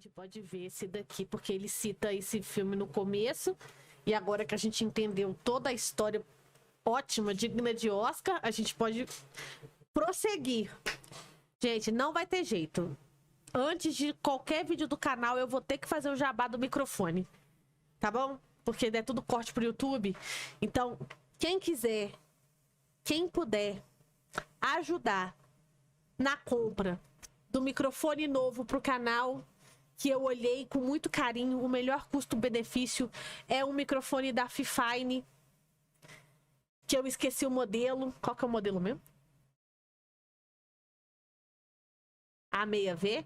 gente pode ver esse daqui, porque ele cita esse filme no começo, e agora que a gente entendeu toda a história ótima, digna de Oscar, a gente pode prosseguir. Gente, não vai ter jeito. Antes de qualquer vídeo do canal, eu vou ter que fazer o jabá do microfone. Tá bom? Porque é tudo corte pro YouTube. Então, quem quiser, quem puder ajudar na compra do microfone novo pro canal, que eu olhei com muito carinho, o melhor custo-benefício é um microfone da Fifine, que eu esqueci o modelo. Qual que é o modelo mesmo? A6V?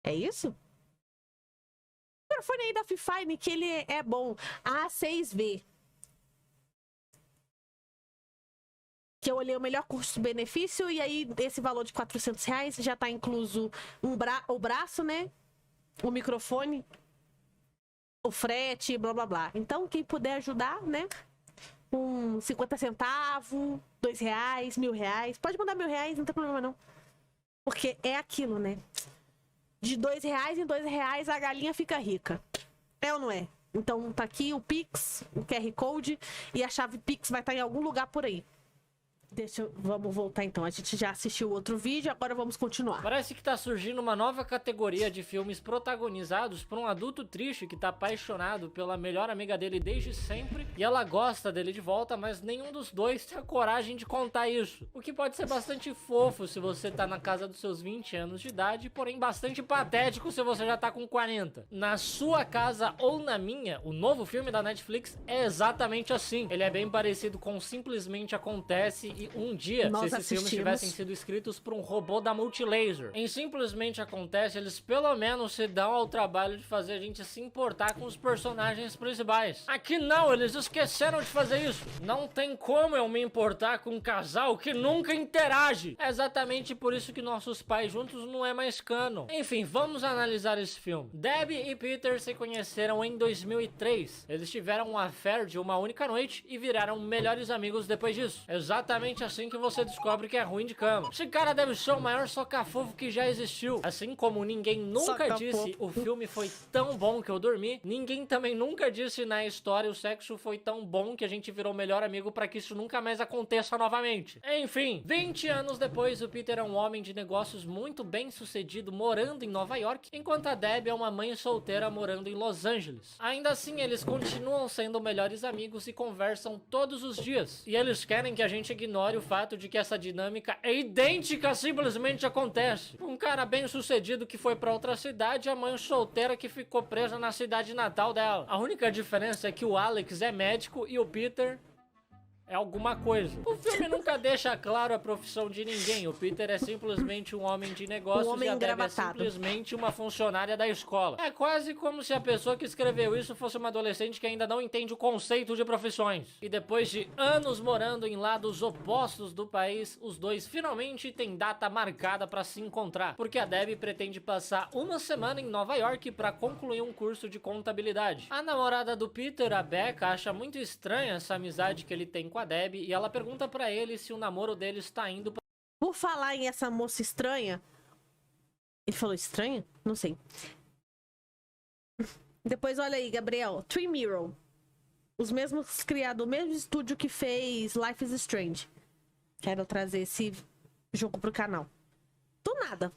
É isso? O microfone aí da Fifine, que ele é bom. A6V. Que eu olhei o melhor custo-benefício, e aí esse valor de R$400 já tá incluso o braço, né? O microfone, o frete, blá blá blá. Então, quem puder ajudar, né? Com 50 centavos, R$2, R$1.000. Pode mandar R$1.000, não tem problema não. Porque é aquilo, né? De R$2 em R$2 a galinha fica rica. É ou não é? Então tá aqui o Pix, o QR Code, e a chave Pix vai estar em algum lugar por aí. Vamos voltar então. A gente já assistiu outro vídeo, agora vamos continuar. Parece que tá surgindo uma nova categoria de filmes protagonizados por um adulto triste que tá apaixonado pela melhor amiga dele desde sempre, e ela gosta dele de volta, mas nenhum dos dois tem a coragem de contar isso. O que pode ser bastante fofo se você tá na casa dos seus 20 anos de idade, porém bastante patético se você já tá com 40. Na Sua Casa ou na Minha, o novo filme da Netflix, é exatamente assim. Ele é bem parecido com Simplesmente Acontece, e um dia, se esses filmes tivessem sido escritos por um robô da Multilaser. Em Simplesmente Acontece, eles pelo menos se dão ao trabalho de fazer a gente se importar com os personagens principais. Aqui não, eles esqueceram de fazer isso. Não tem como eu me importar com um casal que nunca interage. É exatamente por isso que Nossos Pais Juntos não é mais canon. Enfim, vamos analisar esse filme. Debbie e Peter se conheceram em 2003. Eles tiveram um affair de uma única noite e viraram melhores amigos depois disso. Exatamente assim que você descobre que é ruim de cama. Esse cara deve ser o maior soca-fofo que já existiu. Assim como ninguém nunca disse o filme foi tão bom que eu dormi, ninguém também nunca disse na história o sexo foi tão bom que a gente virou melhor amigo pra que isso nunca mais aconteça novamente. Enfim, 20 anos depois, o Peter é um homem de negócios muito bem sucedido morando em Nova York, enquanto a Debbie é uma mãe solteira morando em Los Angeles. Ainda assim, eles continuam sendo melhores amigos e conversam todos os dias. E eles querem que a gente ignore o fato de que essa dinâmica é idêntica a Simplesmente Acontece. Um cara bem sucedido que foi pra outra cidade e a mãe solteira que ficou presa na cidade natal dela. A única diferença é que o Alex é médico e o Peter é alguma coisa. O filme nunca deixa claro a profissão de ninguém. O Peter é simplesmente um homem de negócios e a Debbie é simplesmente uma funcionária da escola. É quase como se a pessoa que escreveu isso fosse uma adolescente que ainda não entende o conceito de profissões. E depois de anos morando em lados opostos do país, os dois finalmente têm data marcada para se encontrar, porque a Debbie pretende passar uma semana em Nova York para concluir um curso de contabilidade. A namorada do Peter, a Becca, acha muito estranha essa amizade que ele tem com a Debbie, e ela pergunta pra ele se o namoro dele está indo pra... Por falar em essa moça estranha... Ele falou estranha? Não sei. Depois olha aí, Gabriel. Twin Mirror. Os mesmos criados, o mesmo estúdio que fez Life is Strange. Quero trazer esse jogo pro canal. Do nada.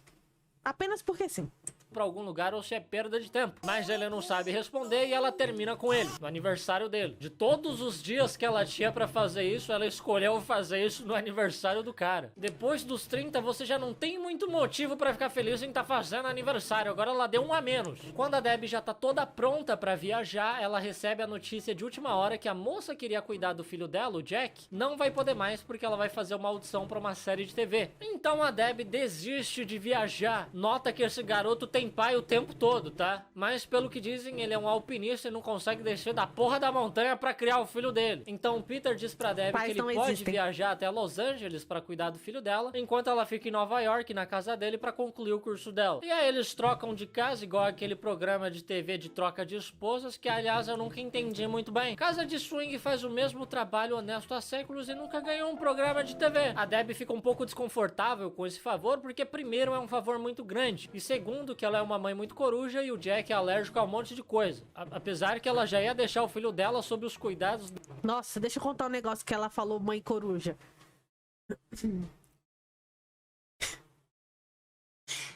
Apenas porque sim. Pra algum lugar ou se é perda de tempo. Mas ele não sabe responder e ela termina com ele, no aniversário dele. De todos os dias que ela tinha pra fazer isso, ela escolheu fazer isso no aniversário do cara. Depois dos 30, você já não tem muito motivo pra ficar feliz em tá fazendo aniversário. Agora ela deu um a menos. Quando a Debbie já tá toda pronta pra viajar, ela recebe a notícia de última hora que a moça que iria cuidar do filho dela, o Jack, não vai poder mais porque ela vai fazer uma audição pra uma série de TV. Então a Debbie desiste de viajar. Nota que esse garoto tem pai o tempo todo, tá? Mas pelo que dizem, ele é um alpinista e não consegue descer da porra da montanha pra criar o filho dele. Então Peter diz pra Debbie que ele pode viajar até Los Angeles pra cuidar do filho dela, enquanto ela fica em Nova York, na casa dele, pra concluir o curso dela. E aí eles trocam de casa, igual aquele programa de TV de troca de esposas, que aliás eu nunca entendi muito bem. Casa de Swing faz o mesmo trabalho honesto há séculos e nunca ganhou um programa de TV. A Debbie fica um pouco desconfortável com esse favor, porque primeiro é um favor muito grande, e segundo que ela ela é uma mãe muito coruja e o Jack é alérgico a um monte de coisa. Apesar que ela já ia deixar o filho dela sob os cuidados... Nossa, deixa eu contar um negócio que ela falou, mãe coruja.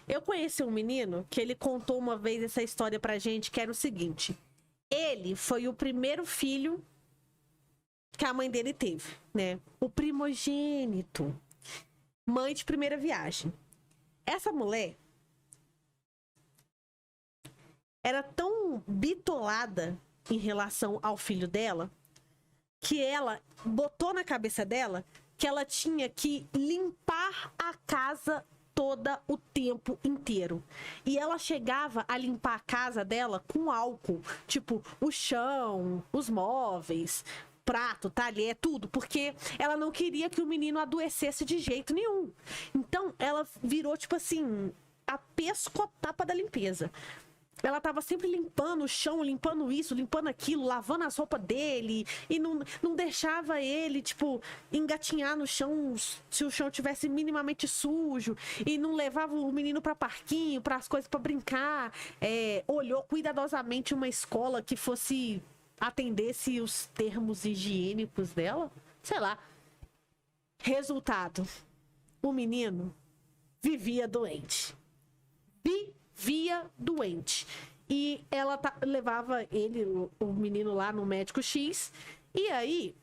Eu conheci um menino que ele contou uma vez essa história pra gente, que era o seguinte. Ele foi o primeiro filho que a mãe dele teve, né? O primogênito. Mãe de primeira viagem. Essa mulher era tão bitolada em relação ao filho dela que ela botou na cabeça dela que ela tinha que limpar a casa toda o tempo inteiro. E ela chegava a limpar a casa dela com álcool, tipo o chão, os móveis, prato, talher, tudo, porque ela não queria que o menino adoecesse de jeito nenhum. Então ela virou tipo assim, a pescotapa da limpeza. Ela tava sempre limpando o chão, limpando isso, limpando aquilo, lavando as roupas dele. E não deixava ele, tipo, engatinhar no chão se o chão tivesse minimamente sujo. E não levava o menino pra parquinho, pras coisas pra brincar. Olhou cuidadosamente uma escola que fosse atendesse os termos higiênicos dela. Sei lá. Resultado. O menino vivia doente. Vivia doente. E ela levava ele, o menino lá no médico X. E aí,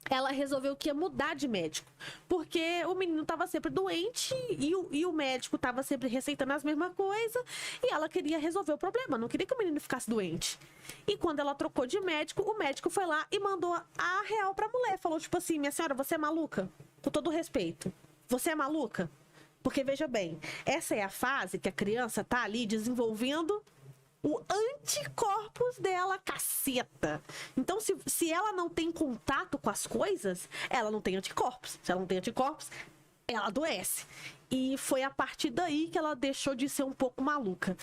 ela resolveu que ia mudar de médico. Porque o menino estava sempre doente e o médico estava sempre receitando as mesmas coisas. E ela queria resolver o problema, não queria que o menino ficasse doente. E quando ela trocou de médico, o médico foi lá e mandou a real pra mulher. Falou tipo assim, minha senhora, você é maluca? Com todo respeito. Você é maluca? Porque, veja bem, essa é a fase que a criança tá ali desenvolvendo o anticorpos dela, caceta. Então, se ela não tem contato com as coisas, ela não tem anticorpos. Se ela não tem anticorpos, ela adoece. E foi a partir daí que ela deixou de ser um pouco maluca.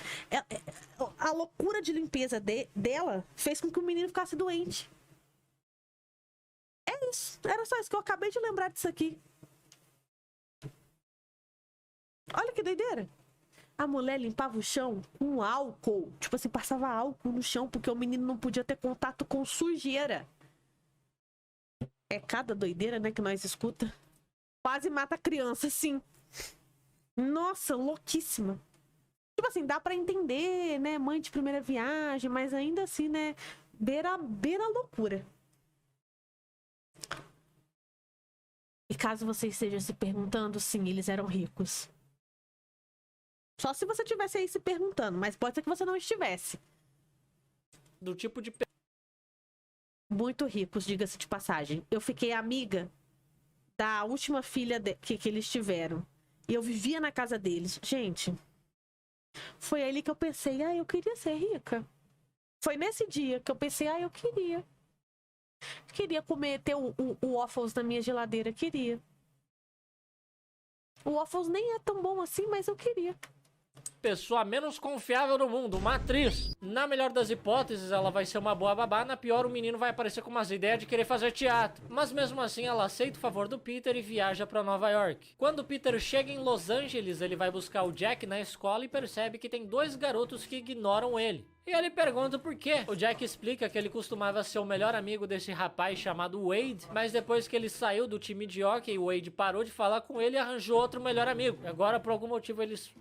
A loucura de limpeza dela fez com que o menino ficasse doente. É isso. Era só isso que eu acabei de lembrar disso aqui. Olha que doideira. A mulher limpava o chão com álcool. Tipo assim, passava álcool no chão porque o menino não podia ter contato com sujeira. É cada doideira, né, que nós escuta. Quase mata a criança, sim. Nossa, louquíssima. Tipo assim, dá pra entender, né, mãe de primeira viagem, mas ainda assim, né, beira a loucura. E caso você esteja se perguntando, sim, eles eram ricos. Só se você estivesse aí se perguntando, mas pode ser que você não estivesse. Do tipo de... Muito ricos, diga-se de passagem. Eu fiquei amiga da última filha que eles tiveram. E eu vivia na casa deles. Gente, foi ali que eu pensei, eu queria ser rica. Foi nesse dia que eu pensei, eu queria. Queria comer, ter o waffles na minha geladeira, queria. O waffles nem é tão bom assim, mas eu queria. Pessoa menos confiável do mundo, uma atriz. Na melhor das hipóteses, ela vai ser uma boa babá. Na pior, o menino vai aparecer com umas ideias de querer fazer teatro. Mas mesmo assim, ela aceita o favor do Peter e viaja pra Nova York. Quando o Peter chega em Los Angeles, ele vai buscar o Jack na escola e percebe que tem dois garotos que ignoram ele. E ele pergunta por quê. O Jack explica que ele costumava ser o melhor amigo desse rapaz chamado Wade, mas depois que ele saiu do time de hockey, o Wade parou de falar com ele e arranjou outro melhor amigo. E agora, por algum motivo, eles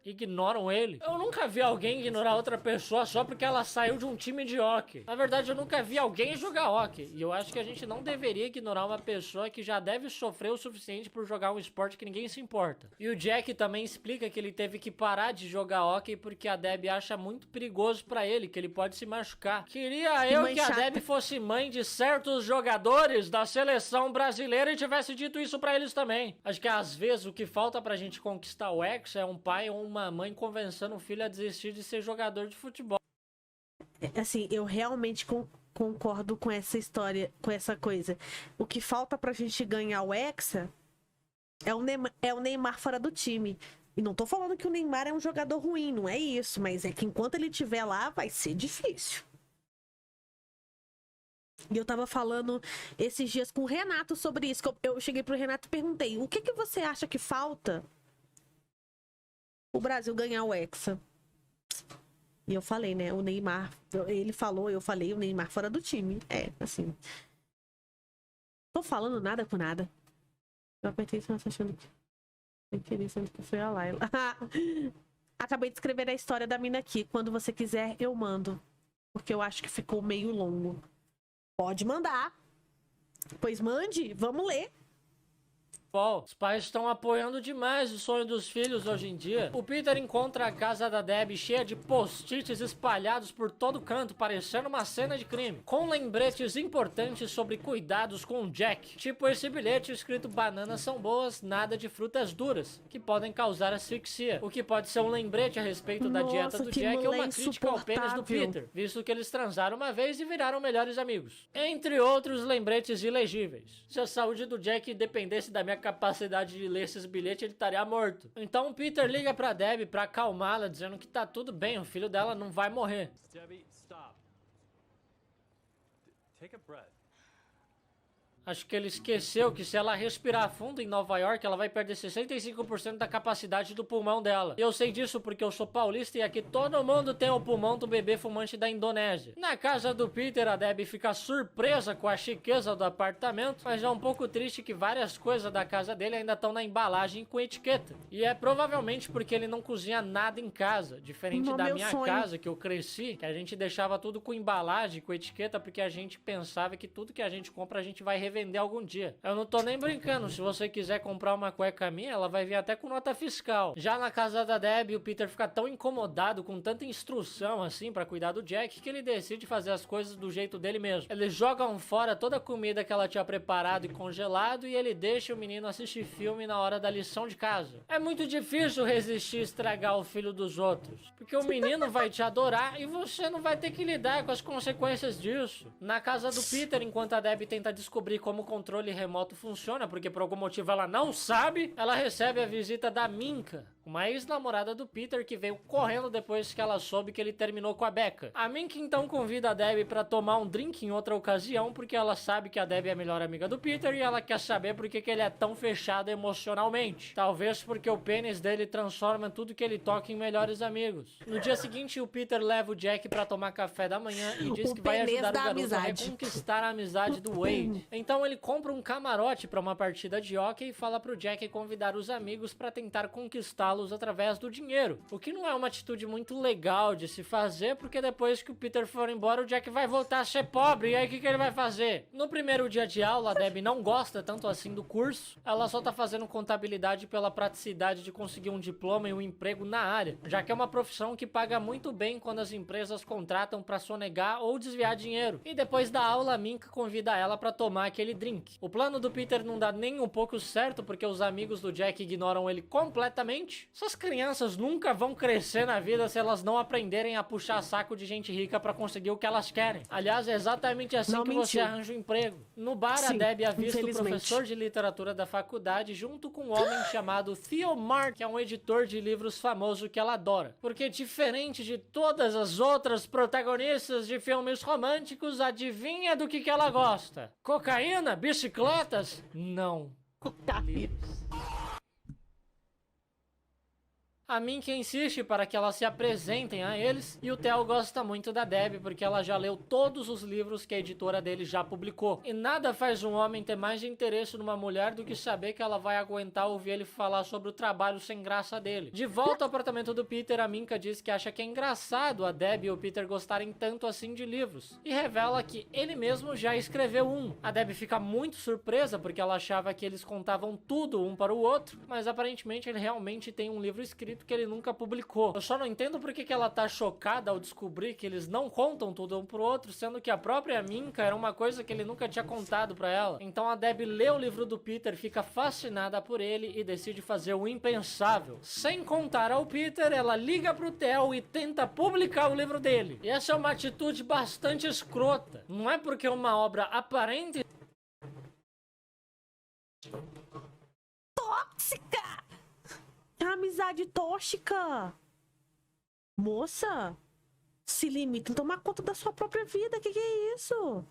ignoram ele. Eu nunca vi alguém ignorar outra pessoa só porque ela saiu de um time de hockey. Na verdade, eu nunca vi alguém jogar hockey. E eu acho que a gente não deveria ignorar uma pessoa que já deve sofrer o suficiente por jogar um esporte que ninguém se importa. E o Jack também explica que ele teve que parar de jogar hockey porque a Debbie acha muito perigoso pra ele, que ele pode se machucar. Queria eu que a Debbie fosse mãe de certos jogadores da seleção brasileira e tivesse dito isso pra eles também. Acho que às vezes o que falta pra gente conquistar o ex é um pai ou uma mãe convencendo o filho a desistir de ser jogador de futebol. Assim, eu realmente concordo com essa história, com essa coisa. O que falta pra gente ganhar o Hexa é o Neymar fora do time. E não tô falando que o Neymar é um jogador ruim, não é isso. Mas é que enquanto ele estiver lá, vai ser difícil. E eu tava falando esses dias com o Renato sobre isso. Eu cheguei pro Renato e perguntei, o que você acha que falta o Brasil ganhar o Hexa. E eu falei, né? O Neymar, ele falou, eu falei, o Neymar fora do time. É, assim. Tô falando nada com nada. Eu apertei isso, achando que. Sem querer, sendo que foi a Laila. Acabei de escrever a história da mina aqui. Quando você quiser, eu mando. Porque eu acho que ficou meio longo. Pode mandar. Pois mande, vamos ler. Os pais estão apoiando demais o sonho dos filhos hoje em dia. O Peter encontra a casa da Debbie cheia de post-its espalhados por todo canto, parecendo uma cena de crime, com lembretes importantes sobre cuidados com o Jack. Tipo esse bilhete escrito: bananas são boas, nada de frutas duras, que podem causar asfixia. O que pode ser um lembrete a respeito da dieta do Jack ou uma crítica ao pênis do Peter, visto que eles transaram uma vez e viraram melhores amigos. Entre outros lembretes ilegíveis. Se a saúde do Jack dependesse da minha capacidade de ler esses bilhetes, ele estaria morto. Então o Peter liga pra Debbie pra acalmá-la, dizendo que tá tudo bem, o filho dela não vai morrer. Debbie, stop. Take a breath. Acho que ele esqueceu que se ela respirar fundo em Nova York, ela vai perder 65% da capacidade do pulmão dela. E eu sei disso porque eu sou paulista e aqui todo mundo tem o pulmão do bebê fumante da Indonésia. Na casa do Peter, a Debbie fica surpresa com a chiqueza do apartamento, mas é um pouco triste que várias coisas da casa dele ainda estão na embalagem com etiqueta. E é provavelmente porque ele não cozinha nada em casa, diferente da minha casa, que eu cresci, que a gente deixava tudo com embalagem, com etiqueta, porque a gente pensava que tudo que a gente compra a gente vai revender algum dia. Eu não tô nem brincando, se você quiser comprar uma cueca minha, ela vai vir até com nota fiscal. Já na casa da Debbie, o Peter fica tão incomodado com tanta instrução assim pra cuidar do Jack, que ele decide fazer as coisas do jeito dele mesmo. Eles jogam fora toda a comida que ela tinha preparado e congelado e ele deixa o menino assistir filme na hora da lição de casa. É muito difícil resistir a estragar o filho dos outros, porque o menino vai te adorar e você não vai ter que lidar com as consequências disso. Na casa do Peter, enquanto a Debbie tenta descobrir como o controle remoto funciona, porque por algum motivo ela não sabe, ela recebe a visita da Minka, uma ex-namorada do Peter que veio correndo depois que ela soube que ele terminou com a Becca. A Minka então convida a Debbie pra tomar um drink em outra ocasião, porque ela sabe que a Debbie é a melhor amiga do Peter e ela quer saber por que ele é tão fechado emocionalmente. Talvez porque o pênis dele transforma tudo que ele toca em melhores amigos. No dia seguinte, o Peter leva o Jack pra tomar café da manhã e diz que vai ajudar o garoto a reconquistar a amizade do Wade. Então ele compra um camarote pra uma partida de hóquei e fala pro Jack convidar os amigos pra tentar conquistá-los através do dinheiro. O que não é uma atitude muito legal de se fazer, porque depois que o Peter for embora, o Jack vai voltar a ser pobre. E aí o que ele vai fazer? No primeiro dia de aula, a Debbie não gosta tanto assim do curso. Ela só tá fazendo contabilidade pela praticidade de conseguir um diploma e um emprego na área, já que é uma profissão que paga muito bem quando as empresas contratam pra sonegar ou desviar dinheiro. E depois da aula, a Minka convida ela pra tomar aquele drink. O plano do Peter não dá nem um pouco certo, porque os amigos do Jack ignoram ele completamente. Essas crianças nunca vão crescer na vida se elas não aprenderem a puxar saco de gente rica pra conseguir o que elas querem. Aliás, é exatamente assim que você arranja um emprego. No bar, a Debbie avista o professor de literatura da faculdade junto com um homem chamado Theo Mark, que é um editor de livros famoso que ela adora. Porque diferente de todas as outras protagonistas de filmes românticos, adivinha do que ela gosta? Cocaína? Bicicletas? Não. Livros. A Minka insiste para que elas se apresentem a eles e o Theo gosta muito da Debbie porque ela já leu todos os livros que a editora dele já publicou. E nada faz um homem ter mais interesse numa mulher do que saber que ela vai aguentar ouvir ele falar sobre o trabalho sem graça dele. De volta ao apartamento do Peter, a Minka diz que acha que é engraçado a Debbie e o Peter gostarem tanto assim de livros e revela que ele mesmo já escreveu um. A Debbie fica muito surpresa porque ela achava que eles contavam tudo um para o outro, mas aparentemente ele realmente tem um livro escrito que ele nunca publicou. Eu só não entendo por que ela tá chocada ao descobrir que eles não contam tudo um pro outro, sendo que a própria Minka era uma coisa que ele nunca tinha contado pra ela. Então a Debbie lê o livro do Peter, fica fascinada por ele e decide fazer o impensável. Sem contar ao Peter, ela liga pro Theo e tenta publicar o livro dele. E essa é uma atitude bastante escrota. Não é porque uma obra aparente tóxica! Amizade tóxica. Moça, se limita em tomar conta da sua própria vida. Que é isso?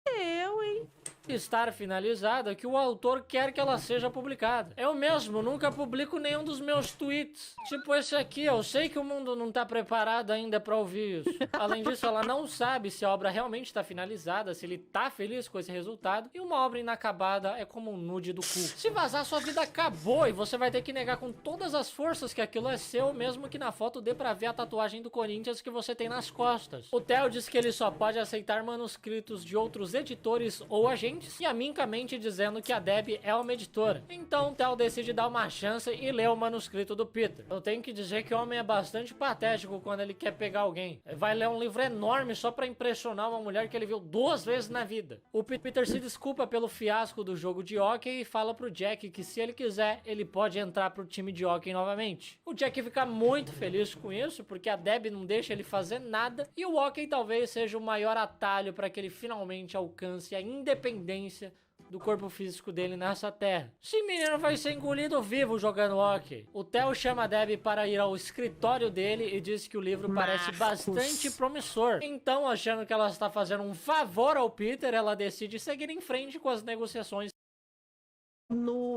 Eu, hein? estar finalizada que o autor quer que ela seja publicada. Eu mesmo nunca publico nenhum dos meus tweets. Tipo esse aqui, eu sei que o mundo não tá preparado ainda pra ouvir isso. Além disso, ela não sabe se a obra realmente tá finalizada, se ele tá feliz com esse resultado, e uma obra inacabada é como um nude do cu. Se vazar, sua vida acabou e você vai ter que negar com todas as forças que aquilo é seu, mesmo que na foto dê pra ver a tatuagem do Corinthians que você tem nas costas. O Theo diz que ele só pode aceitar manuscritos de outros editores ou agentes, e a Minka mente dizendo que a Debbie é uma editora. Então o Theo decide dar uma chance e ler o manuscrito do Peter. Eu tenho que dizer que o homem é bastante patético quando ele quer pegar alguém. Vai ler um livro enorme só pra impressionar uma mulher que ele viu 2 vezes na vida. O Peter se desculpa pelo fiasco do jogo de hóquei e fala pro Jack que se ele quiser, ele pode entrar pro time de hóquei novamente. O Jack fica muito feliz com isso, porque a Debbie não deixa ele fazer nada, e o hóquei talvez seja o maior atalho para que ele finalmente alcance a independência do corpo físico dele nessa terra. Esse menino vai ser engolido vivo jogando hóquei. O Theo chama a Debbie para ir ao escritório dele e diz que o livro parece bastante promissor. Então, achando que ela está fazendo um favor ao Peter, ela decide seguir em frente com as negociações.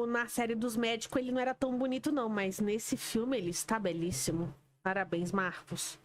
Na série dos médicos ele não era tão bonito não, mas nesse filme ele está belíssimo. Parabéns, Marcos.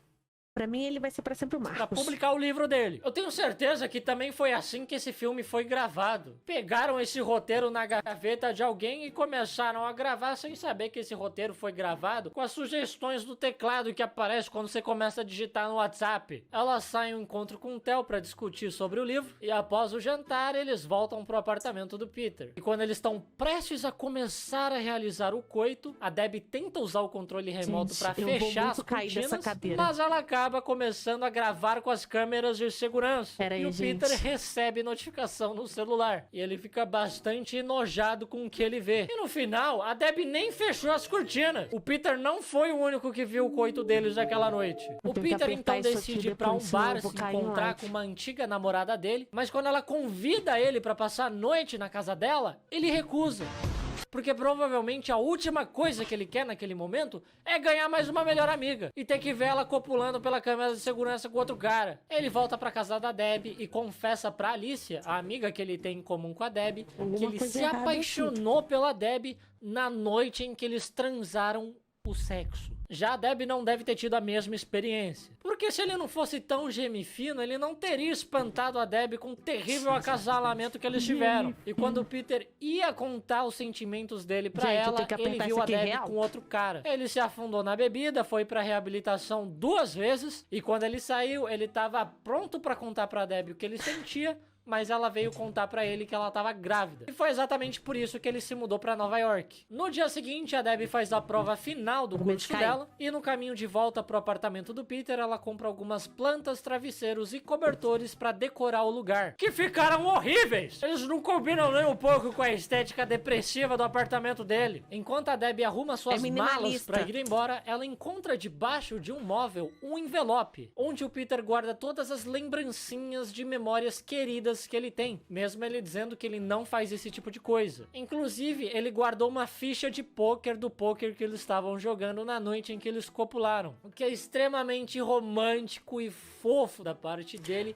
Pra mim, ele vai ser pra sempre o Marcos. Pra publicar o livro dele. Eu tenho certeza que também foi assim que esse filme foi gravado. Pegaram esse roteiro na gaveta de alguém e começaram a gravar sem saber que esse roteiro foi gravado com as sugestões do teclado que aparece quando você começa a digitar no WhatsApp. Elas saem ao encontro com o Theo pra discutir sobre o livro e após o jantar, eles voltam pro apartamento do Peter. E quando eles estão prestes a começar a realizar o coito, a Debbie tenta usar o controle remoto pra fechar as cortinas, mas ela acaba começando a gravar com as câmeras de segurança. Pera e aí, o gente. Peter recebe notificação no celular. E ele fica bastante enojado com o que ele vê. E no final, a Debbie nem fechou as cortinas. O Peter não foi o único que viu o coito deles naquela noite. O Peter então decide ir pra um bar se encontrar com uma antiga namorada dele, mas quando ela convida ele pra passar a noite na casa dela, ele recusa. Porque provavelmente a última coisa que ele quer naquele momento é ganhar mais uma melhor amiga e ter que ver ela copulando pela câmera de segurança com outro cara. Ele volta pra casa da Debbie e confessa pra Alicia, a amiga que ele tem em comum com a Debbie, que ele se apaixonou pela Debbie na noite em que eles transaram o sexo. Já a Debbie não deve ter tido a mesma experiência. Porque se ele não fosse tão gemifino, ele não teria espantado a Debbie com o terrível acasalamento que eles tiveram. E quando o Peter ia contar os sentimentos dele pra ela, ele viu a Debbie com outro cara. Ele se afundou na bebida, foi pra reabilitação 2 vezes, e quando ele saiu, ele tava pronto pra contar pra Debbie o que ele sentia, mas ela veio contar pra ele que ela tava grávida. E foi exatamente por isso que ele se mudou pra Nova York. No dia seguinte, a Debbie faz a prova final do curso dela, e no caminho de volta pro apartamento do Peter, ela compra algumas plantas, travesseiros e cobertores pra decorar o lugar, que ficaram horríveis! Eles não combinam nem um pouco com a estética depressiva do apartamento dele. Enquanto a Debbie arruma suas malas pra ir embora, ela encontra debaixo de um móvel um envelope, onde o Peter guarda todas as lembrancinhas de memórias queridas que ele tem, mesmo ele dizendo que ele não faz esse tipo de coisa. Inclusive, ele guardou uma ficha de pôquer do pôquer que eles estavam jogando na noite em que eles copularam, o que é extremamente romântico e fofo da parte dele,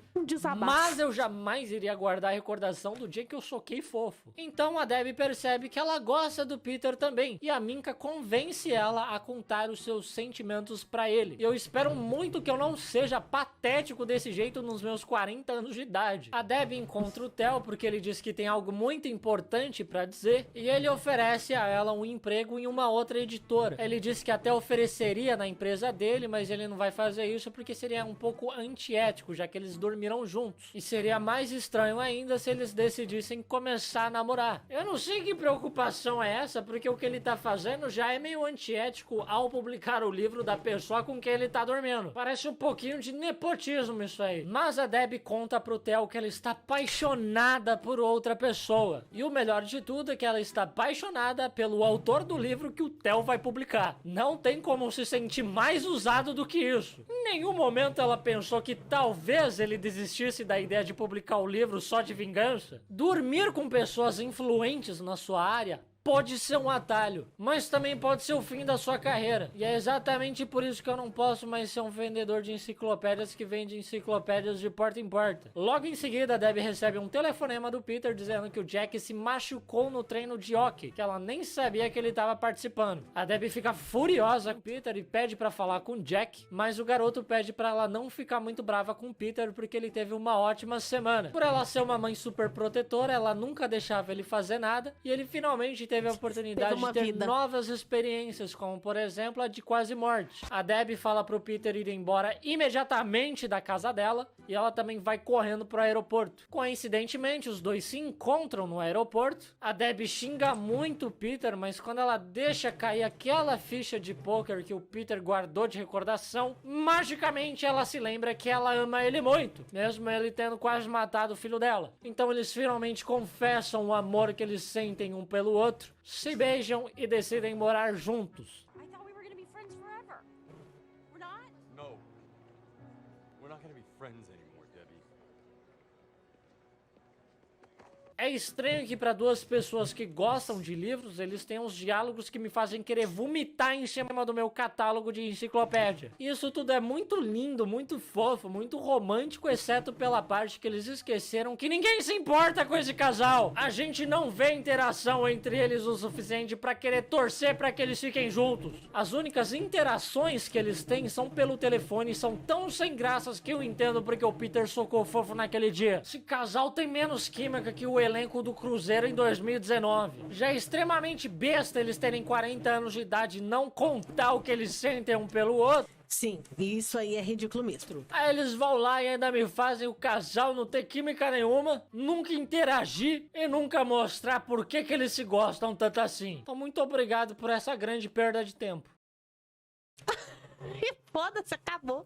mas eu jamais iria guardar a recordação do dia que eu soquei fofo. Então a Debbie percebe que ela gosta do Peter também, e a Minka convence ela a contar os seus sentimentos pra ele. E eu espero muito que eu não seja patético desse jeito nos meus 40 anos de idade. A Debbie encontra o Theo porque ele diz que tem algo muito importante pra dizer, e ele oferece a ela um emprego em uma outra editora. Ele diz que até ofereceria na empresa dele, mas ele não vai fazer isso porque seria um pouco antiético, já que eles dormiram juntos. E seria mais estranho ainda se eles decidissem começar a namorar. Eu não sei que preocupação é essa, porque o que ele tá fazendo já é meio antiético ao publicar o livro da pessoa com quem ele tá dormindo. Parece um pouquinho de nepotismo isso aí. Mas a Debbie conta pro Theo que ela está apaixonada por outra pessoa. E o melhor de tudo é que ela está apaixonada pelo autor do livro que o Theo vai publicar. Não tem como se sentir mais usado do que isso. Em nenhum momento ela pensou que talvez ele desistisse da ideia de publicar o livro só de vingança. Dormir com pessoas influentes na sua área pode ser um atalho, mas também pode ser o fim da sua carreira. E é exatamente por isso que eu não posso mais ser um vendedor de enciclopédias que vende enciclopédias de porta em porta. Logo em seguida, a Debbie recebe um telefonema do Peter dizendo que o Jack se machucou no treino de hockey, que ela nem sabia que ele estava participando. A Debbie fica furiosa com o Peter e pede pra falar com o Jack, mas o garoto pede pra ela não ficar muito brava com o Peter porque ele teve uma ótima semana. Por ela ser uma mãe super protetora, ela nunca deixava ele fazer nada e ele finalmente teve a oportunidade de ter novas experiências, como por exemplo a de quase morte. A Debbie fala pro Peter ir embora imediatamente da casa dela e ela também vai correndo pro aeroporto. Coincidentemente, os dois se encontram no aeroporto. A Debbie xinga muito o Peter, mas quando ela deixa cair aquela ficha de poker que o Peter guardou de recordação, magicamente ela se lembra que ela ama ele muito, mesmo ele tendo quase matado o filho dela. Então eles finalmente confessam o amor que eles sentem um pelo outro, se beijam e decidem morar juntos. I thought we were gonna be friends forever. We're not? No. We're not gonna be friends anymore, Debbie. É estranho que para duas pessoas que gostam de livros, eles têm uns diálogos que me fazem querer vomitar em cima do meu catálogo de enciclopédia. Isso tudo é muito lindo, muito fofo, muito romântico, exceto pela parte que eles esqueceram que ninguém se importa com esse casal. A gente não vê interação entre eles o suficiente para querer torcer para que eles fiquem juntos. As únicas interações que eles têm são pelo telefone e são tão sem graças que eu entendo porque o Peter socou fofo naquele dia. Esse casal tem menos química que o elenco do Cruzeiro em 2019. Já é extremamente besta eles terem 40 anos de idade e não contar o que eles sentem um pelo outro. Sim, isso aí é ridículo mesmo. Aí eles vão lá e ainda me fazem o casal não ter química nenhuma, nunca interagir e nunca mostrar por que eles se gostam tanto assim. Então muito obrigado por essa grande perda de tempo. E foda-se, acabou.